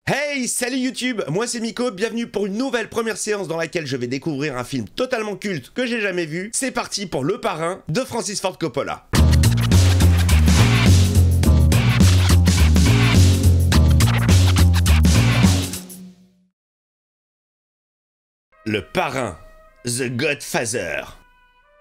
Hey, salut YouTube, moi c'est Miko, bienvenue pour une nouvelle première séance dans laquelle je vais découvrir un film totalement culte que j'ai jamais vu. C'est parti pour Le Parrain de Francis Ford Coppola. Le Parrain, The Godfather.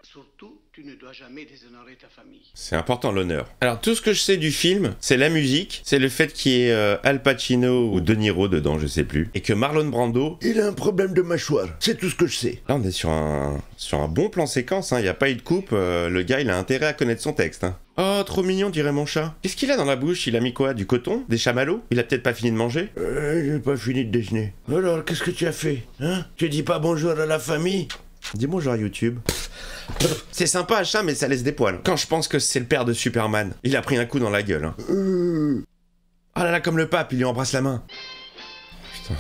Surtout, tu ne dois jamais déshonorer ta famille. C'est important l'honneur. Alors tout ce que je sais du film, c'est la musique, c'est le fait qu'il y ait Al Pacino ou De Niro dedans, je sais plus, et que Marlon Brando, il a un problème de mâchoire, c'est tout ce que je sais. là on est sur un bon plan séquence, hein. Il n'y a pas eu de coupe, le gars il a intérêt à connaître son texte. Hein. Oh trop mignon dirait mon chat. Qu'est-ce qu'il a dans la bouche? Il a mis quoi? Du coton? Des chamallows? Il a peut-être pas fini de manger? J'ai pas fini de déjeuner. Alors, qu'est-ce que tu as fait? Hein? Tu dis pas bonjour à la famille? Dis bonjour à YouTube. C'est sympa chat mais ça laisse des poils. Quand je pense que c'est le père de Superman, il a pris un coup dans la gueule. Hein. Oh là là comme le pape, il lui embrasse la main. Putain.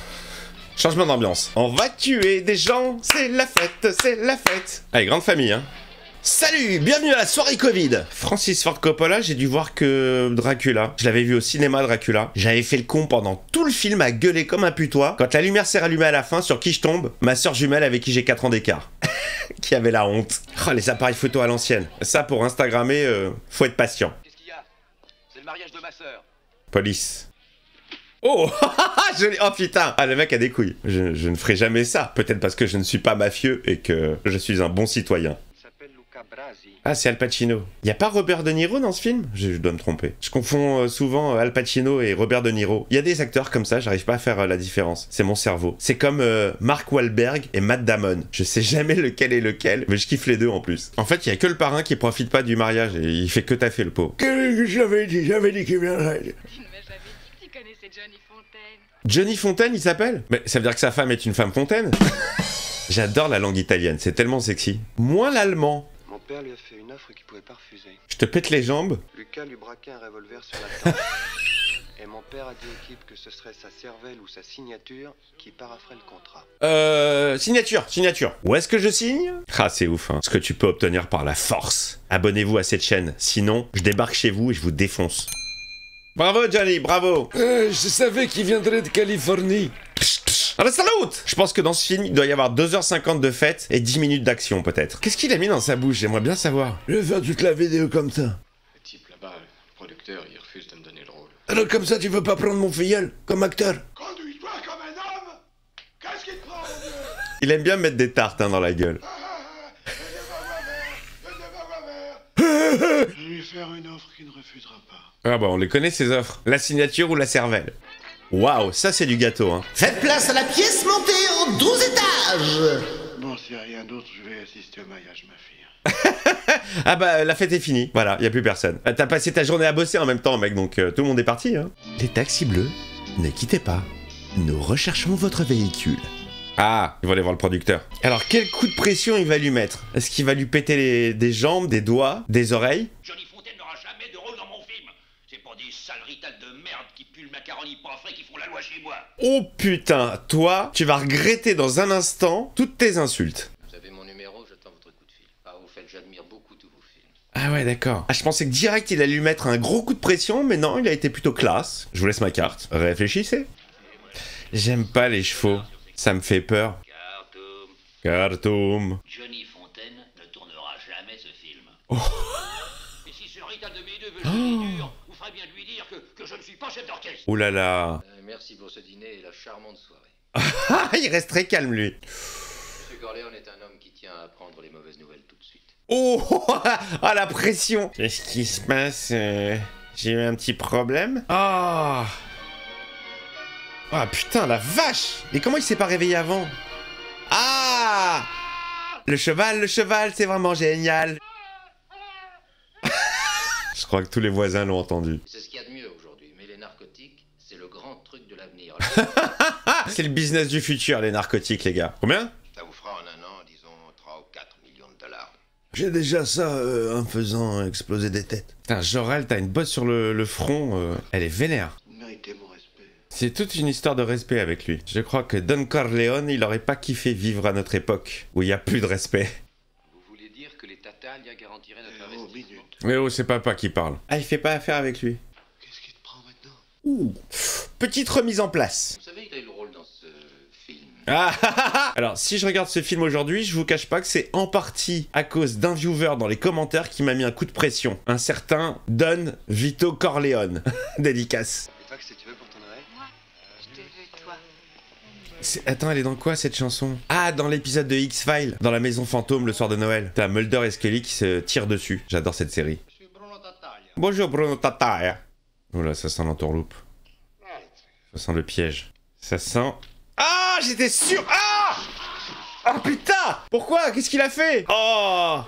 Changement d'ambiance. On va tuer des gens, c'est la fête, c'est la fête. Allez, grande famille, hein. Salut, bienvenue à la soirée Covid. Francis Ford Coppola, j'ai dû voir que Dracula. Je l'avais vu au cinéma, Dracula. J'avais fait le con pendant tout le film à gueuler comme un putois. Quand la lumière s'est rallumée à la fin, sur qui je tombe? Ma sœur jumelle avec qui j'ai 4 ans d'écart. Qui avait la honte. Oh, les appareils photo à l'ancienne. Ça, pour Instagrammer, faut être patient. Qu'est-ce qu'il y a? C'est le mariage de ma sœur. Police. Oh, oh putain. Ah, le mec a des couilles. Je ne ferai jamais ça. Peut-être parce que je ne suis pas mafieux et que je suis un bon citoyen. Ah, c'est Al Pacino. Y a pas Robert De Niro dans ce film? Je dois me tromper. Je confonds souvent Al Pacino et Robert De Niro. Il y a des acteurs comme ça, j'arrive pas à faire la différence. C'est mon cerveau. C'est comme Mark Wahlberg et Matt Damon. Je sais jamais lequel est lequel, mais je kiffe les deux en plus. En fait, il y a que le parrain qui profite pas du mariage et il fait que taffer le pauvre. Qu'est-ce que j'avais dit qu'il viendrait. Tu ne m'as jamais dit que tu connaissais Johnny Fontaine. Johnny Fontaine, il s'appelle? Mais ça veut dire que sa femme est une femme fontaine? J'adore la langue italienne, c'est tellement sexy. Moins l'allemand. Mon père lui a fait une offre qu'il pouvait pas refuser. Je te pète les jambes. Lucas lui braquait un revolver sur la table. Et mon père a dit au type que ce serait sa cervelle ou sa signature qui parapherait le contrat. Signature. Où est-ce que je signe? Ah, c'est ouf, hein. Ce que tu peux obtenir par la force. Abonnez-vous à cette chaîne, sinon, je débarque chez vous et je vous défonce. Bravo, Johnny, bravo. Je savais qu'il viendrait de Californie. Ah, salut! Je pense que dans ce film, il doit y avoir 2h50 de fête et 10 minutes d'action, peut-être. Qu'est-ce qu'il a mis dans sa bouche? J'aimerais bien savoir. Je vais faire toute la vidéo comme ça. Le type là-bas, le producteur, il refuse de me donner le rôle. Alors comme ça, tu veux pas prendre mon filleul comme acteur? Conduis-toi comme un homme. Qu'est-ce qui te prend, mon Dieu? Il aime bien mettre des tartes hein, dans la gueule. Je vais lui faire une offre qu'il ne refusera pas. Ah bah, on les connaît, ces offres. La signature ou la cervelle. Waouh, ça c'est du gâteau, hein. Faites place à la pièce montée en 12 étages. Bon, s'il n'y a rien d'autre, je vais assister au mariage, ma fille. Ah bah, la fête est finie. Voilà, y a plus personne. T'as passé ta journée à bosser en même temps, mec, donc tout le monde est parti, hein. Les taxis bleus, ne quittez pas. Nous recherchons votre véhicule. Ah, il va aller voir le producteur. Alors, quel coup de pression il va lui mettre? Est-ce qu'il va lui péter des jambes, des doigts, des oreilles? Johnny Fontaine n'aura jamais de rôle dans mon film. C'est pour des sales ritales de merde qui puent le macaroni pas frais qui font la loi chez moi. Oh putain, toi, tu vas regretter dans un instant toutes tes insultes. Vous avez mon numéro, j'attends votre coup de fil. Ah, au fait, j'admire beaucoup tous vos films. Ah ouais, d'accord. Ah, je pensais que direct il allait lui mettre un gros coup de pression, mais non, il a été plutôt classe. Je vous laisse ma carte. Réfléchissez. J'aime pas les chevaux. Ça me fait peur. Cartoum. Johnny Fontaine ne tournera jamais ce film. Oh. Et si ce rital de mes deux veut jouer dur, vous ferez bien de lui dire que je ne suis pas chef d'orchestre. Ouh là là. Merci pour ce dîner et la charmante soirée. Il reste très calme, lui. Monsieur Corleone est un homme qui tient à apprendre les mauvaises nouvelles tout de suite. Oh, ah, la pression. Qu'est-ce qui se passe? J'ai eu un petit problème. Ah. Ah putain, la vache. Et comment il s'est pas réveillé avant? Ah. Le cheval, c'est vraiment génial. Je crois que tous les voisins l'ont entendu. C'est ce qu'il y a de mieux aujourd'hui, mais les narcotiques, c'est le grand truc de l'avenir. C'est le business du futur, les narcotiques, les gars. Combien? Ça vous fera en un an, disons, 3 ou 4 millions de dollars. J'ai déjà ça en faisant exploser des têtes. Putain, Jorel, t'as une bosse sur le front. Elle est vénère. Vous méritez mon respect. C'est toute une histoire de respect avec lui. Je crois que Don Corleone, il aurait pas kiffé vivre à notre époque, où il y a plus de respect. Vous voulez dire que les Tataliens garantiraient notre Oh, investissement? minute. Mais oh, c'est papa qui parle. Ah, il fait pas affaire avec lui. Qu'est-ce qui te prend maintenant? Ouh. petite remise en place. Vous savez quel est le rôle dans ce film? Alors, si je regarde ce film aujourd'hui, je vous cache pas que c'est en partie à cause d'un viewer dans les commentaires qui m'a mis un coup de pression. Un certain Don Vito Corleone. Dédicace. Et toi, qu'est-ce que tu veux pour ton Noël? Moi, je te veux, toi. Attends, elle est dans quoi cette chanson? Ah, dans l'épisode de X-Files, dans la maison fantôme le soir de Noël. T'as Mulder et Scully qui se tirent dessus. J'adore cette série. Je suis Bruno Tattaglia. Bonjour Bruno Tattaglia. Oula, ça sent l'entourloupe. Ça sent le piège. Ça sent... Ah, j'étais sûr. Ah, ah putain. Pourquoi? Qu'est-ce qu'il a fait? Oh.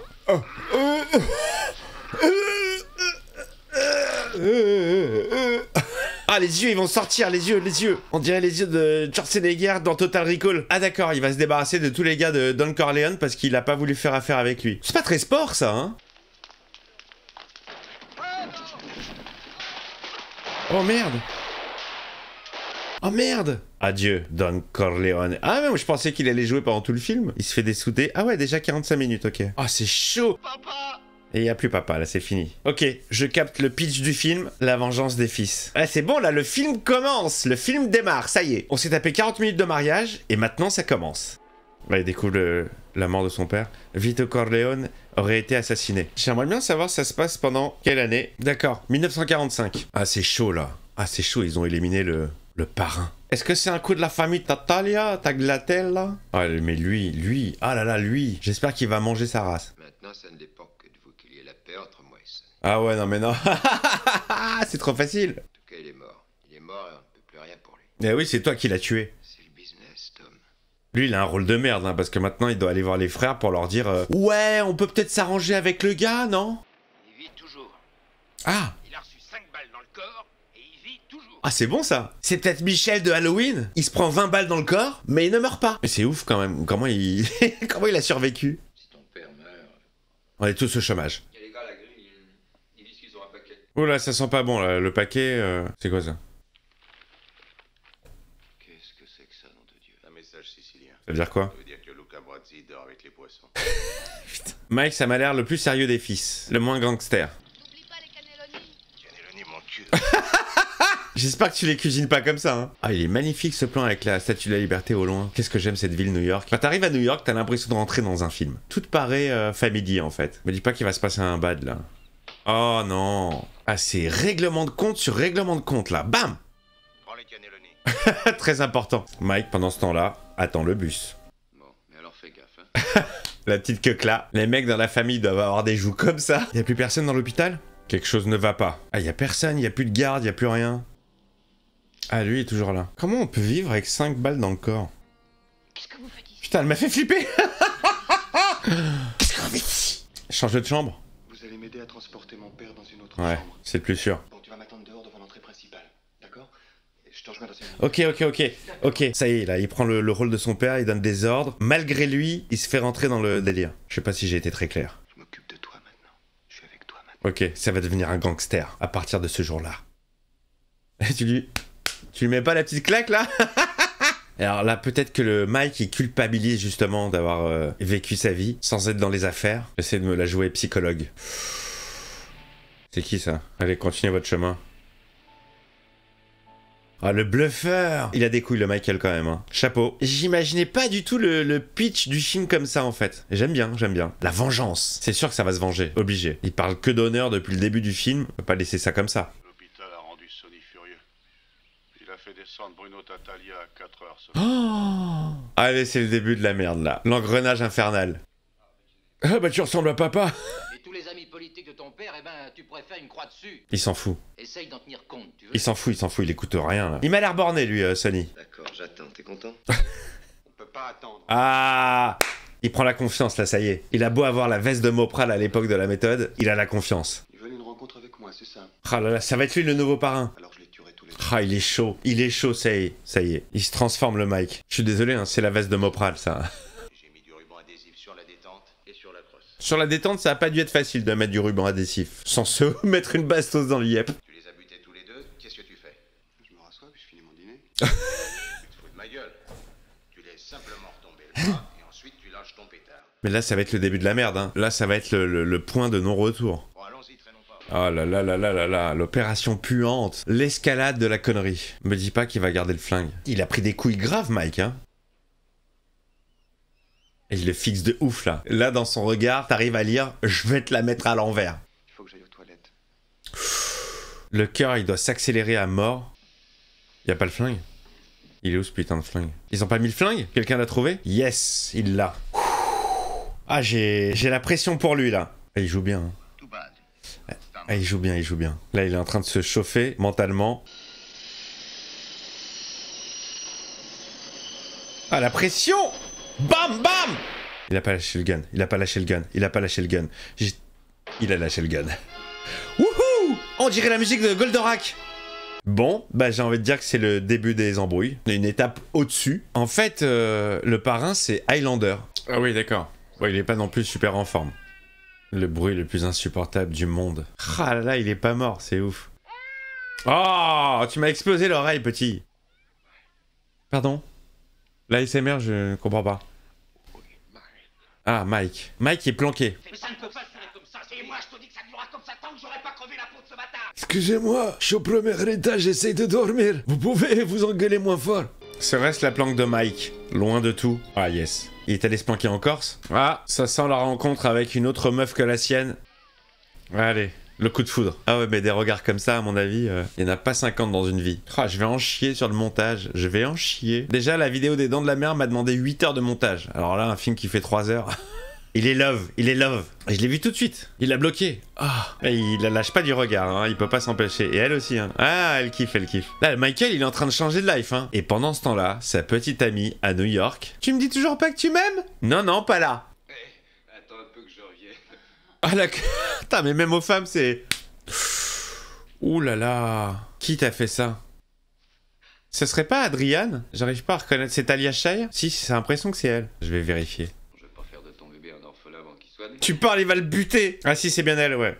Ah, les yeux, ils vont sortir, les yeux. On dirait les yeux de Schwarzenegger dans Total Recall. Ah d'accord, il va se débarrasser de tous les gars de Don Corleone parce qu'il a pas voulu faire affaire avec lui. C'est pas très sport, ça, hein? Oh merde. Oh merde. Adieu, Don Corleone. Ah mais moi je pensais qu'il allait jouer pendant tout le film. Il se fait dessouder. Ah ouais, déjà 45 minutes, ok. Ah, c'est chaud. Papa! Et il n'y a plus papa, là, c'est fini. Ok, je capte le pitch du film, la vengeance des fils. Ah, c'est bon, là, le film commence, le film démarre, ça y est. On s'est tapé 40 minutes de mariage, et maintenant, ça commence. Là, il découvre la mort de son père. Vito Corleone aurait été assassiné. J'aimerais bien savoir ça se passe pendant quelle année. D'accord, 1945. Ah, c'est chaud, là. Ah, c'est chaud, ils ont éliminé le parrain. Est-ce que c'est un coup de la famille Tattaglia, Tagliatella? Ah, mais lui, ah là là, lui. J'espère qu'il va manger sa race. Maintenant, ça ne dépend que de vous qu'il y ait la paix entre moi et ça. Ah ouais, non mais non. C'est trop facile. En tout cas, il est mort. Il est mort et on ne peut plus rien pour lui. Eh oui, c'est toi qui l'as tué. C'est le business, Tom. Lui, il a un rôle de merde, hein, parce que maintenant, il doit aller voir les frères pour leur dire ouais, on peut peut-être s'arranger avec le gars, non? Il vit toujours. Ah. Il a reçu 5 balles dans le corps et il vit toujours. Ah, c'est bon ça. C'est peut-être Michel de Halloween. Il se prend 20 balles dans le corps, mais il ne meurt pas. Mais c'est ouf quand même. Comment il comment il a survécu? Si ton père meurt, On est tous au chômage. il y a les gars à la grille, ils disent qu'ils ont un paquet. Oula, ça sent pas bon là. Le paquet, c'est quoi ça? Qu'est-ce que c'est que ça, nom de Dieu? Un message sicilien. Ça veut dire quoi? Ça veut dire que Luca Brasi dort avec les poissons. Mike, ça m'a l'air le plus sérieux des fils. Le moins gangster. N'oublie pas les cannelloni. Cannelloni, mon cul. J'espère que tu les cuisines pas comme ça, hein. Ah, il est magnifique ce plan avec la Statue de la Liberté au loin. Qu'est-ce que j'aime cette ville, New York. Quand t'arrives à New York, t'as l'impression de rentrer dans un film. Tout paraît familier, en fait. Me dis pas qu'il va se passer un bad, là. Oh non. Ah, c'est règlement de compte sur règlement de compte, là. Bam. Prends les cannelloni. Très important. Mike, pendant ce temps-là, attend le bus. Bon, mais alors fais gaffe, hein. La petite queue là. Les mecs dans la famille doivent avoir des joues comme ça. Y a plus personne dans l'hôpital? Quelque chose ne va pas. Ah, y a personne, y a plus de garde, y a plus rien. Ah, lui est toujours là. Comment on peut vivre avec 5 balles dans le corps? Qu'est-ce que vous faites ici? Putain, elle m'a fait flipper. Qu'est-ce qu'on fait ici? Change de chambre. Vous allez m'aider à transporter mon père dans une autre Ouais, chambre. c'est le plus sûr. Bon, tu vas m'attendre dehors devant l'entrée principale, d'accord? Et je te rejoins dans une minute. Ok, ça y est, là, il prend le rôle de son père, il donne des ordres. Malgré lui, il se fait rentrer dans le délire. Je sais pas si j'ai été très clair. Je m'occupe de toi maintenant. Je suis avec toi maintenant. Ok, ça va devenir un gangster à partir de ce jour-là. Tu lui mets pas la petite claque, là? Alors là, peut-être que le Mike, il culpabilise justement d'avoir vécu sa vie sans être dans les affaires. J'essaie de me la jouer psychologue. C'est qui, ça? Allez, continuez votre chemin. Ah, le bluffeur! Il a des couilles, le Michael, quand même, hein. Chapeau. J'imaginais pas du tout le pitch du film comme ça, en fait. J'aime bien. La vengeance. C'est sûr que ça va se venger. Obligé. Il parle que d'honneur depuis le début du film. On peut pas laisser ça comme ça. L'hôpital a rendu Sonny furieux. Il a fait descendre Bruno Tattaglia à 4 heures ce Oh! Allez, c'est le début de la merde, là. L'engrenage infernal. Ah bah tu ressembles à papa. Et tous les amis politiques de ton père, eh ben, tu pourrais faire une croix dessus. Il s'en fout. Essaye d'en tenir compte, tu veux. Il s'en fout, il écoute rien, là. Il m'a l'air borné, lui, Sonny. D'accord, j'attends. T'es content? On peut pas attendre. Ah! Il prend la confiance, là, ça y est. Il a beau avoir la veste de Mopral à l'époque de la méthode, il a la confiance. Ils veulent une rencontre avec moi, c'est ça? Ah là là, ça va être lui le nouveau parrain. Alors je les tuerai tous les deux. Ah, il est chaud, ça y est. Il se transforme, le Mike. Je suis désolé, hein, c'est la veste de Mopral, ça. J'ai mis du ruban adhésif sur la détente et sur la crosse. Sur la détente, ça a pas dû être facile de mettre du ruban adhésif. Sans se mettre une bastos dans le yep. Tu les as butés tous les deux, qu'est-ce que tu fais? Je me rassois puis je finis mon dîner. Tu te fous de ma gueule. Tu laisses simplement retomber le bras et ensuite tu lâches ton pétard. Mais là, ça va être le début de la merde, hein. Là, ça va être le point de non-retour. Bon, allons-y, traînons pas. Oh là là là là là là, l'opération puante. L'escalade de la connerie. Me dis pas qu'il va garder le flingue. Il a pris des couilles graves, Mike, hein. Et il le fixe de ouf, là. Là, dans son regard, t'arrives à lire « Je vais te la mettre à l'envers ». Il faut que j'aille aux toilettes. Le cœur, il doit s'accélérer à mort. Y a pas le flingue? Il est où, ce putain de flingue? Ils ont pas mis le flingue? Quelqu'un l'a trouvé? Yes, il l'a. Ah, j'ai la pression pour lui, là. Et il joue bien, hein. Ah, il joue bien, il joue bien. Là, il est en train de se chauffer mentalement. Ah, la pression! Bam, bam! Il a pas lâché le gun, il a pas lâché le gun, il a pas lâché le gun. Il a lâché le gun. Wouhou! On dirait la musique de Goldorak! Bon, bah j'ai envie de dire que c'est le début des embrouilles. Une étape au-dessus. En fait, le parrain, c'est Highlander. Ah oui, d'accord. Ouais, il est pas non plus super en forme. Le bruit le plus insupportable du monde. Ah là là, il est pas mort, c'est ouf. Oh, tu m'as explosé l'oreille, petit. Pardon? L'ASMR, je ne comprends pas. Ah, Mike. Mike est planqué. Mais ça ne peut pas se faire comme ça. Et moi, je te dis que ça durera comme ça tant que j'aurai pas crevé la peau de ce bâtard. Excusez-moi, je suis au premier étage, j'essaye de dormir. Vous pouvez vous engueuler moins fort. Ce reste la planque de Mike. Loin de tout. Ah, yes. Il est allé se planquer en Corse. Ah, ça sent la rencontre avec une autre meuf que la sienne. Allez, le coup de foudre. Ah ouais, mais des regards comme ça, à mon avis, il n'y en a pas 50 dans une vie. Ah, je vais en chier sur le montage. Je vais en chier. Déjà, la vidéo des Dents de la Mer m'a demandé 8 heures de montage. Alors là, un film qui fait 3 heures... Il est love, il est love. Et je l'ai vu tout de suite. Il l'a bloqué. Ah. Et il la lâche pas du regard, hein. Il peut pas s'empêcher. Et elle aussi, hein. Ah, elle kiffe, elle kiffe. Là, Michael, il est en train de changer de life, hein. Et pendant ce temps-là, sa petite amie à New York. Tu me dis toujours pas que tu m'aimes? Non, non, pas là. Attends un peu que je revienne. Ah la... Putain, mais même aux femmes, c'est... Ouh là là. Qui t'a fait ça? Ce serait pas Adriane? J'arrive pas à reconnaître. C'est Talia Shire? Si, c'est l'impression que c'est elle. Je vais vérifier. Je vais pas faire de ton bébé un orphelin avant qu'il soit né. Tu parles, il va le buter. Ah si, c'est bien elle, ouais.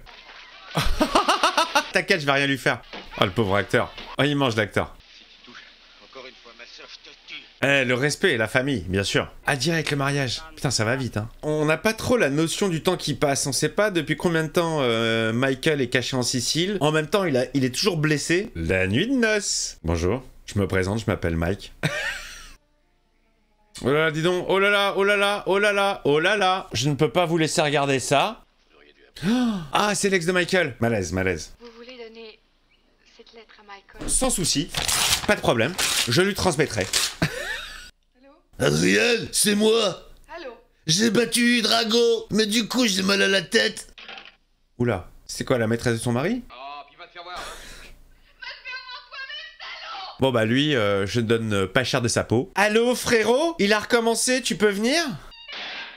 T'inquiète, je vais rien lui faire. Oh, le pauvre acteur. Oh, il mange l'acteur. Si tu touches encore une fois ma soeur, je te tue. Eh, le respect et la famille, bien sûr. À dire avec le mariage. Putain, ça va vite, hein. On n'a pas trop la notion du temps qui passe. On sait pas depuis combien de temps Michael est caché en Sicile. En même temps, il est toujours blessé. La nuit de noces. Bonjour, je me présente, je m'appelle Mike. Oh là là, dis donc. Oh là là, oh là là, oh là là, oh là là. Je ne peux pas vous laisser regarder ça. Ah, c'est l'ex de Michael. Malaise, malaise. Vous voulez donner cette lettre à Michael? Sans souci, pas de problème. Je lui transmettrai. Allô? Adrien, c'est moi. Allô? J'ai battu Drago, mais du coup j'ai mal à la tête. Oula, c'est quoi, la maîtresse de son mari? Oh, puis va te faire voir. Bon bah lui, je donne pas cher de sa peau. Allô frérot? Il a recommencé, tu peux venir?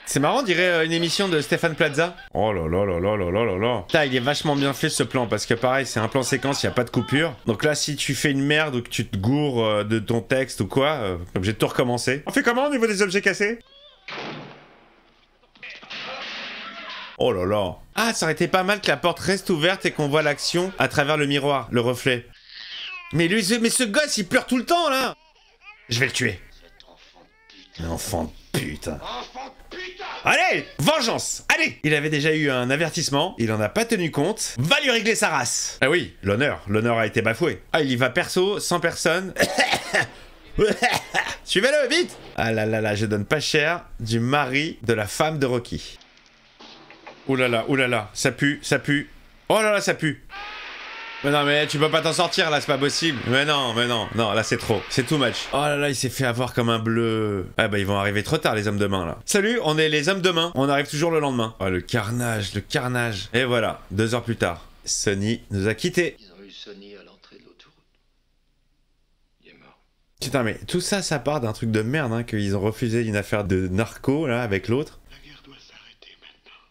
C'est marrant, on dirait une émission de Stéphane Plaza. Oh là là là là là là là là. Putain, il est vachement bien fait ce plan, parce que pareil, c'est un plan séquence, il n'y a pas de coupure. Donc là, si tu fais une merde ou que tu te gourres de ton texte ou quoi, t'es obligé de tout recommencer. On fait comment au niveau des objets cassés? Oh là là. Ah, ça aurait été pas mal que la porte reste ouverte et qu'on voit l'action à travers le miroir, le reflet. Mais lui, mais ce gosse, il pleure tout le temps, là. Je vais le tuer. Enfant de putain. Allez, vengeance. Allez. Il avait déjà eu un avertissement, il en a pas tenu compte. Va lui régler sa race. Ah oui, l'honneur a été bafoué. Ah, il y va perso, sans personne. Suivez-le, vite. Ah là là là, je donne pas cher du mari de la femme de Rocky. Ouh là là, ça pue, ça pue. Oh là là, ça pue. Mais non, mais tu peux pas t'en sortir là, c'est pas possible. Mais non, non, là c'est trop. C'est too much. Oh là là, il s'est fait avoir comme un bleu. Ah bah ils vont arriver trop tard, les hommes de main là. Salut, on est les hommes de main. On arrive toujours le lendemain. Oh le carnage, le carnage. Et voilà, 2 heures plus tard, Sonny nous a quittés. Ils ont eu Sonny à l'entrée de l'autoroute. Il est mort. Putain, mais tout ça, ça part d'un truc de merde, hein, qu'ils ont refusé une affaire de narco là avec l'autre.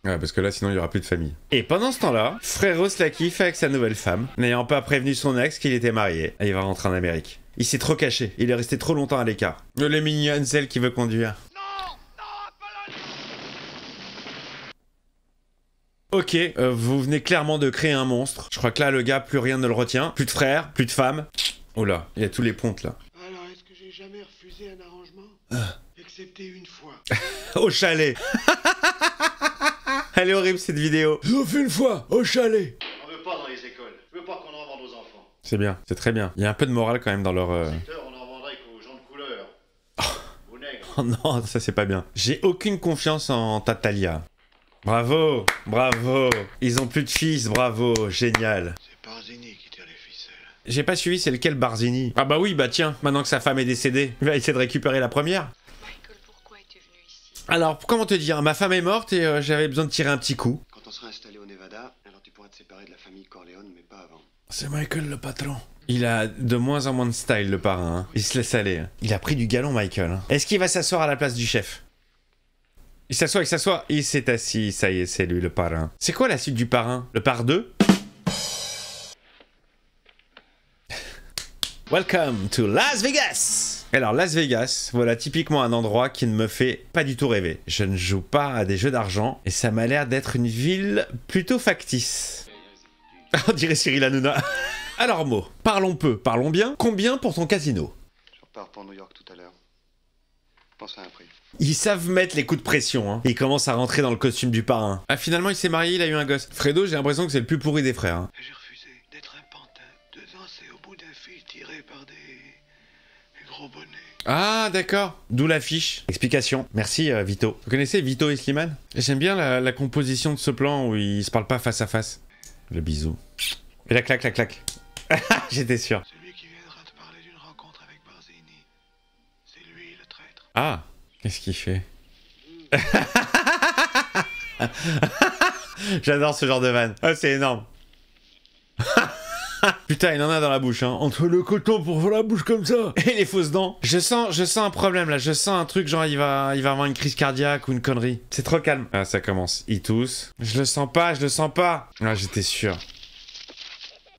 Ouais, parce que là, sinon, il n'y aura plus de famille. Et pendant ce temps-là, Frérot se la kiffe avec sa nouvelle femme, n'ayant pas prévenu son ex qu'il était marié. Et il va rentrer en Amérique. Il s'est trop caché. Il est resté trop longtemps à l'écart. Elle est mignonne, celle qui veut conduire. Ok, vous venez clairement de créer un monstre. Je crois que là, le gars, plus rien ne le retient. Plus de frères, plus de femmes. Oh là, il y a tous les pontes, là. Alors, est-ce que j'ai jamais refusé un arrangement? Excepté une fois. Au chalet. Elle est horrible cette vidéo. Sauf une fois, au chalet. On veut pas C'est bien, c'est très bien. Il y a un peu de morale quand même dans leur... Secteur, on en vendrait qu'aux gens de couleur. Aux nègres. Oh non, ça c'est pas bien. J'ai aucune confiance en Tattaglia. Bravo, bravo. Ils ont plus de fils, bravo, génial. C'est Barzini qui tire les ficelles. J'ai pas suivi, c'est lequel Barzini? Ah bah oui, bah tiens, maintenant que sa femme est décédée, il va essayer de récupérer la première. Michael, pourquoi es-tu venu ici? Alors, comment te dire, ma femme est morte et j'avais besoin de tirer un petit coup. Quand on sera installé au Nevada, alors tu pourras te séparer de la famille Corleone, mais pas avant. C'est Michael le patron. Il a de moins en moins de style, le parrain. Hein. Il se laisse aller. Hein. Il a pris du galon, Michael. Hein. Est-ce qu'il va s'asseoir à la place du chef? Il s'assoit, il s'assoit. Il s'est assis, ça y est, c'est lui, le parrain. C'est quoi la suite du parrain? Le par 2? Welcome to Las Vegas! Alors, Las Vegas, voilà typiquement un endroit qui ne me fait pas du tout rêver. Je ne joue pas à des jeux d'argent et ça m'a l'air d'être une ville plutôt factice. On dirait Cyril Hanouna. Alors, Mo, parlons peu, parlons bien. Combien pour ton casino? Je repars pour New York tout à l'heure. Pense à un prix. Ils savent mettre les coups de pression, hein. Ils commencent à rentrer dans le costume du parrain. Ah, finalement, il s'est marié, il a eu un gosse. Fredo, j'ai l'impression que c'est le plus pourri des frères. Hein. J'ai refusé d'être un pantin. 2 ans, c'est au bout d'un fil tiré par des gros bonnets. Ah, d'accord. D'où l'affiche. Explication. Merci, Vito. Vous connaissez Vito et Slimane? J'aime bien la composition de ce plan où ils se parlent pas face à face. Le bisou. Et la claque, la claque. J'étais sûr. Celui qui viendra te parler d'une rencontre avec Barzini. C'est lui, le traître. Ah, qu'est-ce qu'il fait? J'adore ce genre de vanne. Ah, c'est énorme. Putain, il en a dans la bouche, hein. Entre le coton pour faire la bouche comme ça et les fausses dents. Je sens un problème là. Je sens un truc genre il va avoir une crise cardiaque ou une connerie. C'est trop calme. Ah, ça commence. Il tousse. Je le sens pas, je le sens pas. Ah, j'étais sûr.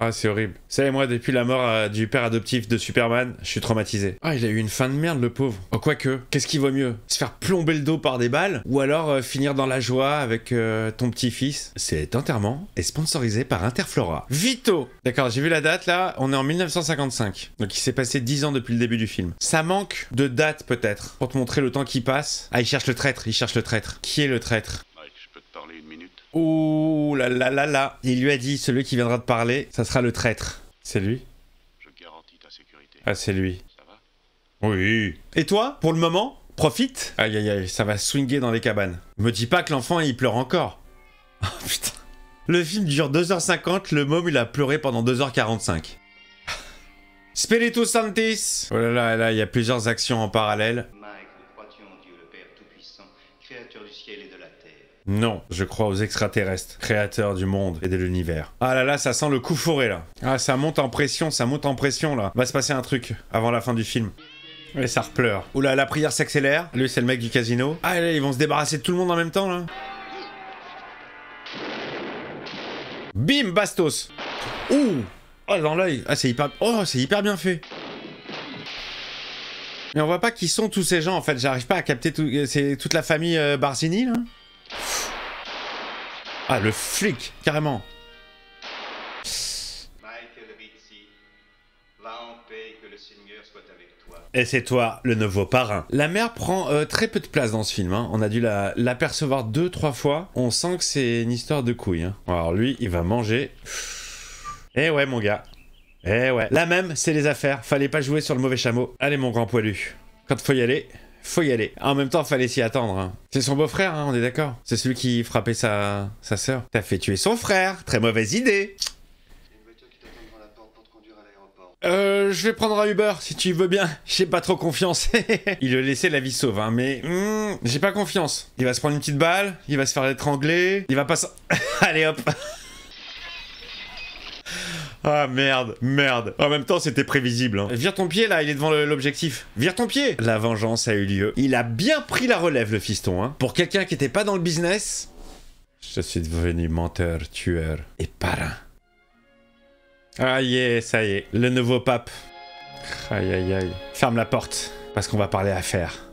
Ah, c'est horrible. Vous savez, moi, depuis la mort du père adoptif de Superman, je suis traumatisé. Ah, il a eu une fin de merde, le pauvre. Oh, quoique, qu'est-ce qui vaut mieux? Se faire plomber le dos par des balles? Ou alors finir dans la joie avec ton petit-fils? Cet enterrement est sponsorisé par Interflora. Vito! D'accord, j'ai vu la date, là. On est en 1955. Donc, il s'est passé 10 ans depuis le début du film. Ça manque de date, peut-être, pour te montrer le temps qui passe. Ah, il cherche le traître, il cherche le traître. Qui est le traître? Mike, je peux te parler une minute? Ouh là là là là. Il lui a dit, celui qui viendra te parler, ça sera le traître. C'est lui? Je garantis ta sécurité. Ah, c'est lui. Ça va? Oui. Et toi, pour le moment, profite. Aïe aïe aïe, ça va swinguer dans les cabanes. Me dis pas que l'enfant, il pleure encore. Oh putain. Le film dure 2h50, le môme, il a pleuré pendant 2h45. Spiritus Sanctis. Oh là là, il y a plusieurs actions en parallèle. Mike, nous crois-tu en Dieu, le Père Tout-Puissant, créateur du ciel et de la terre? Non, je crois aux extraterrestres, créateurs du monde et de l'univers. Ah là là, ça sent le coup fourré là. Ah, ça monte en pression là. Va se passer un truc avant la fin du film. Et ça repleure. Oula, la prière s'accélère. Lui, c'est le mec du casino. Ah là, ils vont se débarrasser de tout le monde en même temps là. Bim, bastos. Ouh. Oh, dans l'œil. Ah, c'est hyper bien fait. Mais on voit pas qui sont tous ces gens en fait. J'arrive pas à capter tout. C'est toute la famille Barzini là. Ah, le flic, carrément. Michael Rizzi, va en paix, que le Seigneur soit avec toi. Et c'est toi, le nouveau parrain. La mère prend très peu de place dans ce film. Hein. On a dû l'apercevoir 2-3 fois. On sent que c'est une histoire de couilles. Hein. Alors lui, il va manger. Eh ouais, mon gars. Eh ouais. Là même, c'est les affaires. Fallait pas jouer sur le mauvais chameau. Allez, mon grand poilu. Quand faut y aller... faut y aller. En même temps, fallait s'y attendre. Hein. C'est son beau-frère, hein, on est d'accord. C'est celui qui frappait sa sœur. T'as fait tuer son frère. Très mauvaise idée. Il y a une voiture qui t'attend devant la porte pour te conduire à l'aéroport. Je vais prendre un Uber, si tu veux bien. J'ai pas trop confiance. Il lui laissait la vie sauve, hein, mais... j'ai pas confiance. Il va se prendre une petite balle, il va se faire étrangler, il va pas... Allez, hop. Ah merde. En même temps, c'était prévisible. Hein. Vire ton pied là, il est devant l'objectif. Vire ton pied. La vengeance a eu lieu. Il a bien pris la relève, le fiston. Hein. Pour quelqu'un qui était pas dans le business, je suis devenu menteur, tueur et parrain. Ah yeah, ça y est, le nouveau pape. Aïe aïe aïe. Ferme la porte, parce qu'on va parler affaires.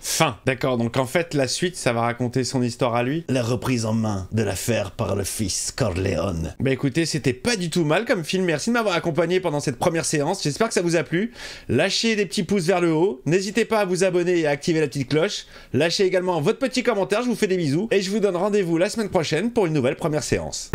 Fin. D'accord, donc en fait, la suite, ça va raconter son histoire à lui. La reprise en main de l'affaire par le fils Corleone. Bah écoutez, c'était pas du tout mal comme film. Merci de m'avoir accompagné pendant cette première séance. J'espère que ça vous a plu. Lâchez des petits pouces vers le haut. N'hésitez pas à vous abonner et à activer la petite cloche. Lâchez également votre petit commentaire. Je vous fais des bisous. Et je vous donne rendez-vous la semaine prochaine pour une nouvelle première séance.